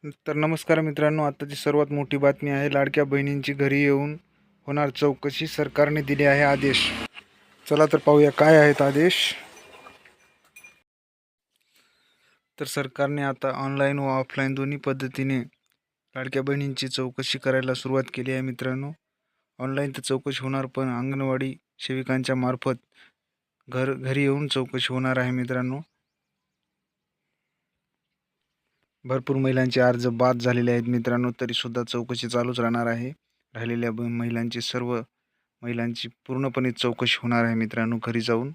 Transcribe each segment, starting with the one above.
तर नमस्कार मित्रांनो, आताची सर्वात मोठी बातमी आहे. लाडक्या बहिणींची घरी येऊन होणार चौकशी, सरकारने दिले आहे आदेश. चला तर पाहूया काय आहेत आदेश. तर सरकारने आता ऑनलाईन व ऑफलाईन दोन्ही पद्धतीने लाडक्या बहिणींची चौकशी करायला सुरुवात केली आहे मित्रांनो. ऑनलाईन तर चौकशी होणार, पण अंगणवाडी सेविकांच्या मार्फत घरी येऊन चौकशी होणार आहे मित्रांनो. भरपूर महिलांचे अर्ज बाद झालेले आहेत मित्रांनो, तरीसुद्धा चौकशी चालूच राहणार आहे. राहिलेल्या महिलांची सर्व महिलांची पूर्णपणे चौकशी होणार आहे मित्रांनो घरी जाऊन.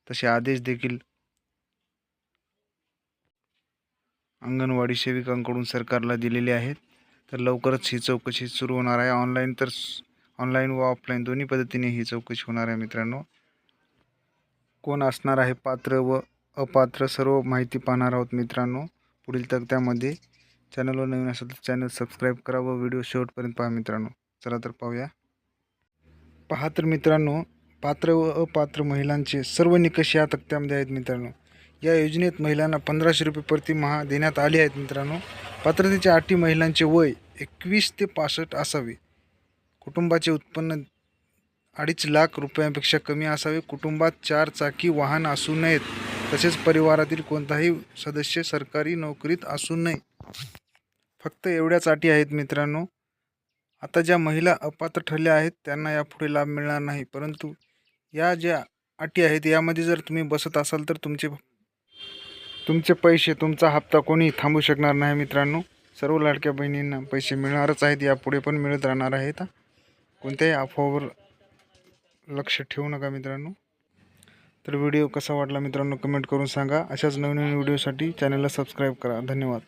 तसे आदेश देखील अंगणवाडी सेविकांकडून सरकारला दिलेले आहेत. तर लवकरच ही चौकशी सुरू होणार आहे. ऑनलाईन व ऑफलाईन दोन्ही पद्धतीने ही चौकशी होणार आहे मित्रांनो. कोण असणार आहे पात्र व अपात्र सर्व माहिती पाहणार आहोत मित्रांनो पुढील तक्त्यामध्ये. चॅनलवर नवीन असेल तर चॅनल सबस्क्राईब करा व व्हिडिओ शेवटपर्यंत पहा मित्रांनो. चला तर पाहूया. पहा तर मित्रांनो, पात्र व अपात्र महिलांचे सर्व निकष या तक्त्यामध्ये आहेत मित्रांनो. या योजनेत महिलांना 1500 रुपये प्रतिमाह देण्यात आले आहेत मित्रांनो. पात्रतेच्या अटी: महिलांचे वय 21 ते 65 असावे. कुटुंबाचे उत्पन्न 2.5 लाख रुपयांपेक्षा कमी असावे. कुटुंबात 4 चाकी वाहन असू नयेत. तसेच परिवारातील कोणताही सदस्य सरकारी नोकरीत असू नये. फक्त एवढ्याच अटी आहेत मित्रांनो. आता ज्या महिला अपात्र ठरल्या आहेत त्यांना यापुढे लाभ मिळणार नाही, परंतु या ज्या अटी आहेत यामध्ये जर तुम्ही बसत असाल तर तुमचे पैसे, तुमचा हप्ता कोणी थांबवू शकणार नाही मित्रांनो. सर्व लाडक्या बहिणींना पैसे मिळणारच आहेत, यापुढे पण मिळत राहणार आहेत. कोणत्याही अफवावर लक्ष ठेवू नका मित्रांनो. तर व्हिडिओ कसा वाटला मित्रांनो कमेंट करून सांगा. अशाच नवीन व्हिडिओसाठी चॅनलला सबस्क्राईब करा. धन्यवाद.